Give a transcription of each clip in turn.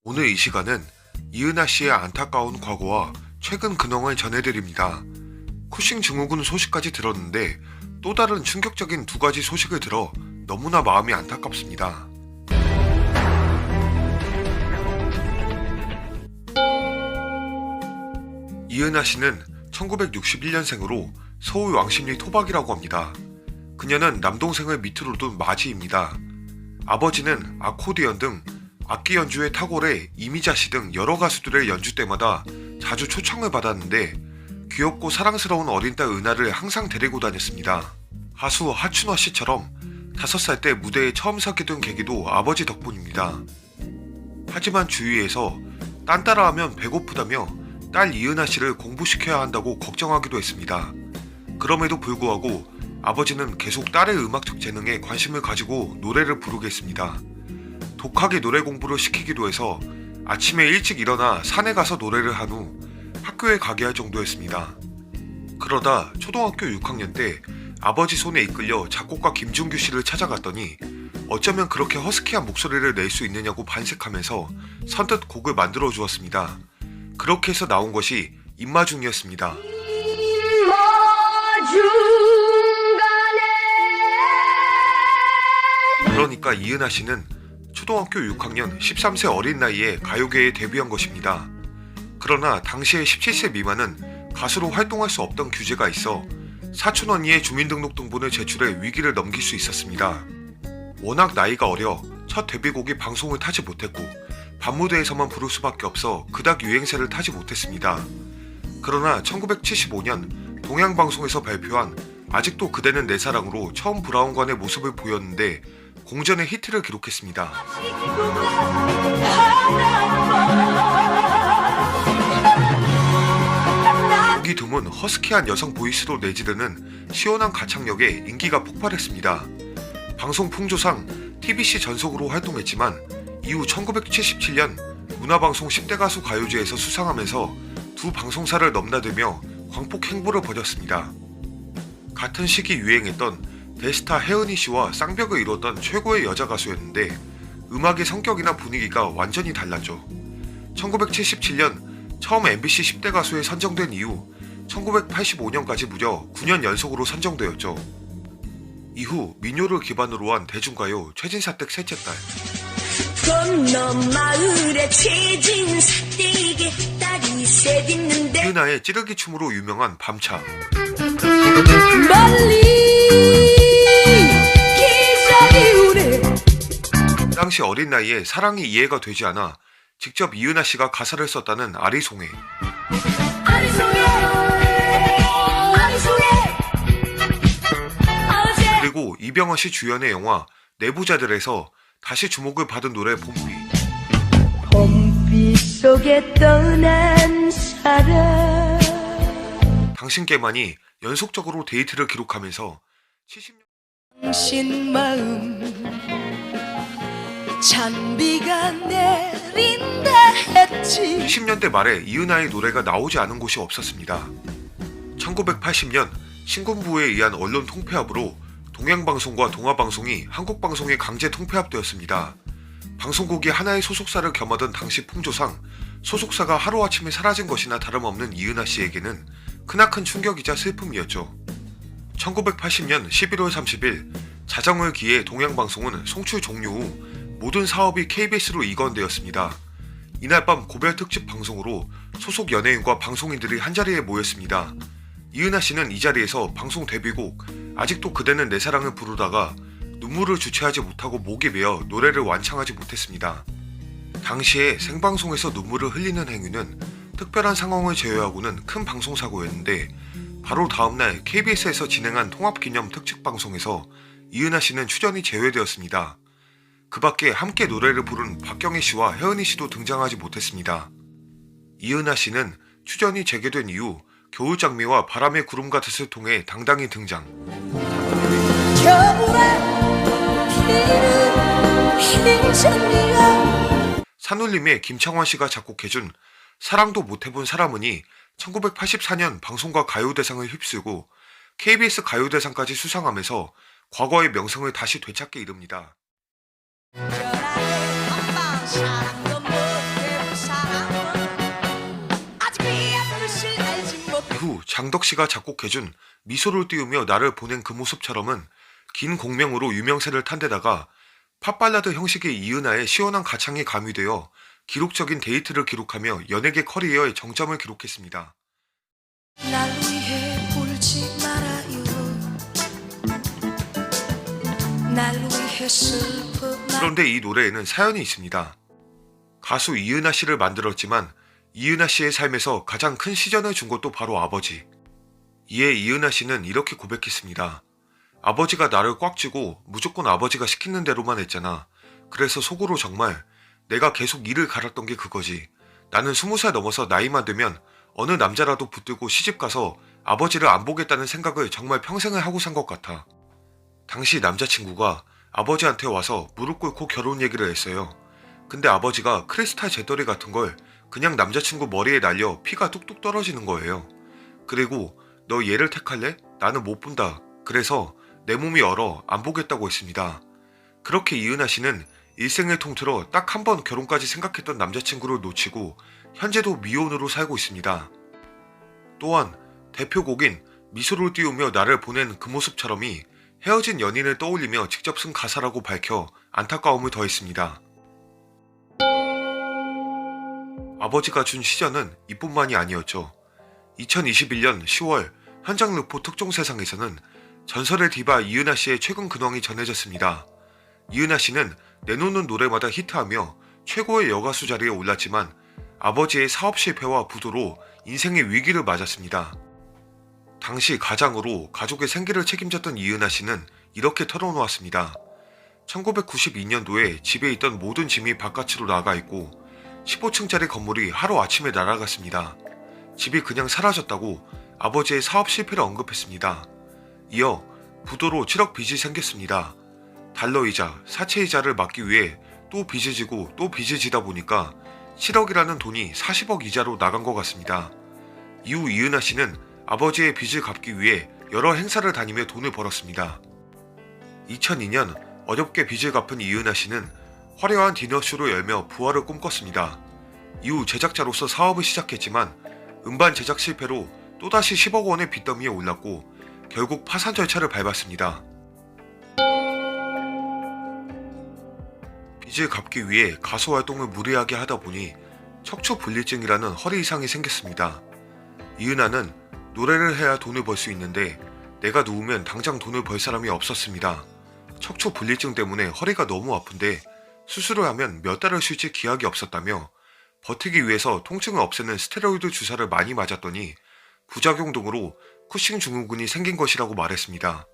오늘 이 시간은 이은하 씨의 안타까운 과거와 최근 근황을 전해드립니다. 쿠싱 증후군 소식까지 들었는데 또 다른 충격적인 두 가지 소식을 들어 너무나 마음이 안타깝습니다. 이은하 씨는 1961년생으로 서울 왕십리 토박이라고 합니다. 그녀는 남동생을 밑으로 둔 마지입니다. 아버지는 아코디언 등 악기 연주에 탁월해 이미자 씨 등 여러 가수들의 연주 때마다 자주 초청을 받았는데 귀엽고 사랑스러운 어린 딸 은하를 항상 데리고 다녔습니다. 가수 하춘화 씨처럼 5살 때 무대에 처음 서게 된 계기도 아버지 덕분입니다. 하지만 주위에서 딴 따라하면 배고프다며 딸 이은하 씨를 공부시켜야 한다고 걱정하기도 했습니다. 그럼에도 불구하고 아버지는 계속 딸의 음악적 재능에 관심을 가지고 노래를 부르게 했습니다. 독하게 노래 공부를 시키기도 해서 아침에 일찍 일어나 산에 가서 노래를 한 후 학교에 가게 할 정도였습니다. 그러다 초등학교 6학년 때 아버지 손에 이끌려 작곡가 김준규 씨를 찾아갔더니 어쩌면 그렇게 허스키한 목소리를 낼 수 있느냐고 반색하면서 선뜻 곡을 만들어 주었습니다. 그렇게 해서 나온 것이 임마중이었습니다. 그러니까 이은하 씨는 초등학교 6학년 13세 어린 나이에 가요계에 데뷔한 것입니다. 그러나 당시에 17세 미만은 가수로 활동할 수 없던 규제가 있어 사촌 언니의 주민등록등본을 제출해 위기를 넘길 수 있었습니다. 워낙 나이가 어려 첫 데뷔곡이 방송을 타지 못했고 밤무대에서만 부를 수밖에 없어 그닥 유행세를 타지 못했습니다. 그러나 1975년 동양방송에서 발표한 아직도 그대는 내 사랑으로 처음 브라운관의 모습을 보였는데 공전의 히트를 기록했습니다. 보기 드문 허스키한 여성 보이스로 내지르는 시원한 가창력에 인기가 폭발했습니다. 방송 풍조상 TBC 전속으로 활동했지만 이후 1977년 문화방송 10대 가수 가요제에서 수상하면서 두 방송사를 넘나들며 광폭 행보를 벌였습니다. 같은 시기 유행했던 대스타 혜은이 씨와 쌍벽을 이뤘던 최고의 여자 가수였는데 음악의 성격이나 분위기가 완전히 달랐죠. 1977년 처음 MBC 10대 가수에 선정된 이후 1985년까지 무려 9년 연속으로 선정되었죠. 이후 민요를 기반으로 한 대중가요 최진사댁 셋째 딸, 건너 마을에 최진사댁에 딸이 셋 있는데 이은하의 찌르기 춤으로 유명한 밤차, 멀리 기적이 우네. 당시 어린 나이에 사랑이 이해가 되지 않아 직접 이은하 씨가 가사를 썼다는 아리송해, 그리고 이병헌 씨 주연의 영화 내부자들에서 다시 주목을 받은 노래 봄비, 봄빛 속에 떠난 사람. 당신께만이 연속적으로 데이트를 기록하면서 70년 당신 마음 잔비가 내린다 했지. 70년대 말에 이은하의 노래가 나오지 않은 곳이 없었습니다. 1980년 신군부에 의한 언론 통폐합으로 동양방송과 동아방송이 한국방송에 강제 통폐합되었습니다. 방송국이 하나의 소속사를 겸하던 당시 풍조상 소속사가 하루아침에 사라진 것이나 다름없는 이은하 씨에게는 크나큰 충격이자 슬픔이었죠. 1980년 11월 30일 자정을 기해 동양방송은 송출 종료 후 모든 사업이 KBS로 이관되었습니다. 이날 밤 고별 특집 방송으로 소속 연예인과 방송인들이 한자리에 모였습니다. 이은하 씨는 이 자리에서 방송 데뷔곡 아직도 그대는 내 사랑을 부르다가 눈물을 주체하지 못하고 목이 메어 노래를 완창하지 못했습니다. 당시에 생방송에서 눈물을 흘리는 행위는 특별한 상황을 제외하고는 큰 방송사고였는데 바로 다음날 KBS에서 진행한 통합기념 특집방송에서 이은하 씨는 출연이 제외되었습니다. 그 밖에 함께 노래를 부른 박경희 씨와 혜은이 씨도 등장하지 못했습니다. 이은하 씨는 출연이 재개된 이후 겨울장미와 바람의 구름 같은을 통해 당당히 등장. 산울림의 김창완 씨가 작곡해준 사랑도 못해본 사람은이 1984년 방송과 가요대상을 휩쓸고 KBS 가요대상까지 수상하면서 과거의 명성을 다시 되찾게 이릅니다. 사랑도 못해 장덕씨가 작곡해준 미소를 띄우며 나를 보낸 그 모습처럼은 긴 공명으로 유명세를 탄 데다가 팝발라드 형식의 이은하의 시원한 가창이 가미되어 기록적인 데이트를 기록하며 연예계 커리어의 정점을 기록했습니다. 날 위해 울지 말아요. 날 위해 슬퍼. 그런데 이 노래에는 사연이 있습니다. 가수 이은하 씨를 만들었지만 이은하 씨의 삶에서 가장 큰 시전을 준 것도 바로 아버지. 이에 이은하 씨는 이렇게 고백했습니다. 아버지가 나를 꽉 쥐고 무조건 아버지가 시키는 대로만 했잖아. 그래서 속으로 정말 내가 계속 이를 갈았던 게 그거지. 나는 20살 넘어서 나이만 되면 어느 남자라도 붙들고 시집가서 아버지를 안 보겠다는 생각을 정말 평생을 하고 산 것 같아. 당시 남자친구가 아버지한테 와서 무릎 꿇고 결혼 얘기를 했어요. 근데 아버지가 크리스탈 제더리 같은 걸 그냥 남자친구 머리에 날려 피가 뚝뚝 떨어지는 거예요. 그리고 너 얘를 택할래? 나는 못 본다. 그래서 내 몸이 얼어 안 보겠다고 했습니다. 그렇게 이은하 씨는 일생을 통틀어 딱 한 번 결혼까지 생각했던 남자친구를 놓치고 현재도 미혼으로 살고 있습니다. 또한 대표곡인 미소를 띄우며 나를 보낸 그 모습처럼이 헤어진 연인을 떠올리며 직접 쓴 가사라고 밝혀 안타까움을 더했습니다. 아버지가 준 시전은 이뿐만이 아니었죠. 2021년 10월 현장 르포 특종 세상에서는 전설의 디바 이은하 씨의 최근 근황이 전해졌습니다. 이은하 씨는 내놓는 노래마다 히트하며 최고의 여가수 자리에 올랐지만 아버지의 사업 실패와 부도로 인생의 위기를 맞았습니다. 당시 가장으로 가족의 생계를 책임졌던 이은하 씨는 이렇게 털어놓았습니다. 1992년도에 집에 있던 모든 짐이 바깥으로 나가 있고 15층짜리 건물이 하루아침에 날아갔습니다. 집이 그냥 사라졌다고 아버지의 사업 실패를 언급했습니다. 이어 부도로 7억 빚이 생겼습니다. 달러이자 사채이자를 막기 위해 또 빚을 지고 또 빚을 지다 보니까 7억이라는 돈이 40억 이자로 나간 것 같습니다. 이후 이은하 씨는 아버지의 빚을 갚기 위해 여러 행사를 다니며 돈을 벌었습니다. 2002년 어렵게 빚을 갚은 이은하 씨는 화려한 디너쇼를 열며 부활을 꿈꿨습니다. 이후 제작자로서 사업을 시작했지만 음반 제작 실패로 또다시 10억 원의 빚더미에 올랐고 결국 파산 절차를 밟았습니다. 빚을 갚기 위해 가수 활동을 무리하게 하다 보니 척추분리증이라는 허리 이상이 생겼습니다. 이은하는 노래를 해야 돈을 벌 수 있는데 내가 누우면 당장 돈을 벌 사람이 없었습니다. 척추분리증 때문에 허리가 너무 아픈데 수술을 하면 몇 달을 쉴지 기약이 없었다며 버티기 위해서 통증을 없애는 스테로이드 주사를 많이 맞았더니 부작용 등으로 쿠싱 증후군이 생긴 것이라고 말했습니다.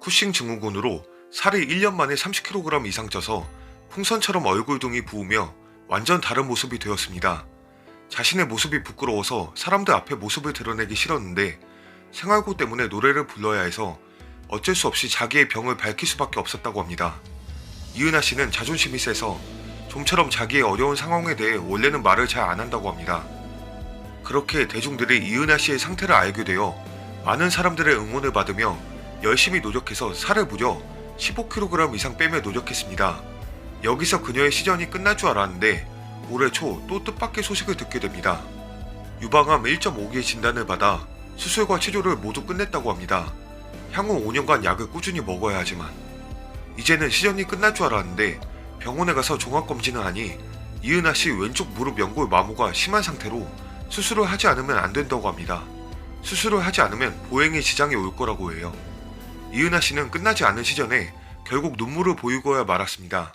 쿠싱 증후군으로 살이 1년 만에 30kg 이상 쪄서 풍선처럼 얼굴둥이 부으며 완전 다른 모습이 되었습니다. 자신의 모습이 부끄러워서 사람들 앞에 모습을 드러내기 싫었는데 생활고 때문에 노래를 불러야 해서 어쩔 수 없이 자기의 병을 밝힐 수밖에 없었다고 합니다. 이은하 씨는 자존심이 세서 좀처럼 자기의 어려운 상황에 대해 원래는 말을 잘 안 한다고 합니다. 그렇게 대중들이 이은하 씨의 상태를 알게 되어 많은 사람들의 응원을 받으며 열심히 노력해서 살을 무려 15kg 이상 빼며 노력했습니다. 여기서 그녀의 시전이 끝날 줄 알았는데 올해 초 또 뜻밖의 소식을 듣게 됩니다. 유방암 1.5기의 진단을 받아 수술과 치료를 모두 끝냈다고 합니다. 향후 5년간 약을 꾸준히 먹어야 하지만 이제는 시전이 끝날 줄 알았는데 병원에 가서 종합검진을 하니 이은하 씨 왼쪽 무릎 연골 마모가 심한 상태로 수술을 하지 않으면 안 된다고 합니다. 수술을 하지 않으면 보행에 지장이 올 거라고 해요. 이은하 씨는 끝나지 않은 시전에 결국 눈물을 보이고야 말았습니다.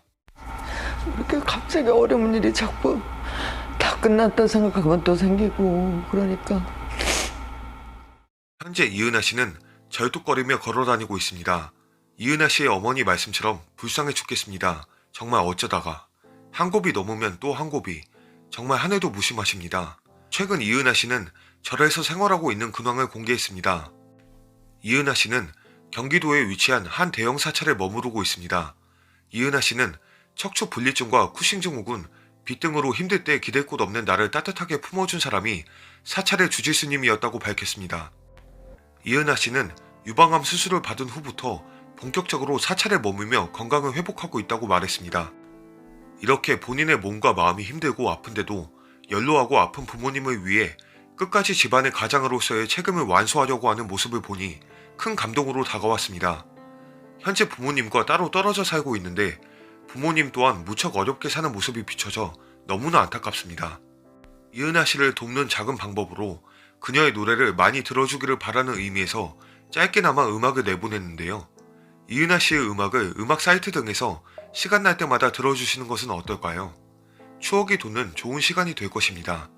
이렇게 갑자기 어려운 일이 자꾸 다 끝났다 생각하면 또 생기고 그러니까. 현재 이은하 씨는 절뚝거리며 걸어다니고 있습니다. 이은하 씨의 어머니 말씀처럼 불쌍해 죽겠습니다. 정말 어쩌다가 한 곱이 넘으면 또 한 곱이 정말 한 해도 무심하십니다. 최근 이은하 씨는 절에서 생활하고 있는 근황을 공개했습니다. 이은하 씨는 경기도에 위치한 한 대형 사찰에 머무르고 있습니다. 이은하 씨는 척추 분리증과 쿠싱 증후군, 빚 등으로 힘들 때 기댈 곳 없는 나를 따뜻하게 품어준 사람이 사찰의 주지스님이었다고 밝혔습니다. 이은하 씨는 유방암 수술을 받은 후부터 본격적으로 사찰에 머물며 건강을 회복하고 있다고 말했습니다. 이렇게 본인의 몸과 마음이 힘들고 아픈데도 연로하고 아픈 부모님을 위해 끝까지 집안의 가장으로서의 책임을 완수하려고 하는 모습을 보니 큰 감동으로 다가왔습니다. 현재 부모님과 따로 떨어져 살고 있는데 부모님 또한 무척 어렵게 사는 모습이 비춰져 너무나 안타깝습니다. 이은하 씨를 돕는 작은 방법으로 그녀의 노래를 많이 들어주기를 바라는 의미에서 짧게나마 음악을 내보냈는데요. 이은하 씨의 음악을 음악 사이트 등에서 시간 날 때마다 들어주시는 것은 어떨까요? 추억이 돋는 좋은 시간이 될 것입니다.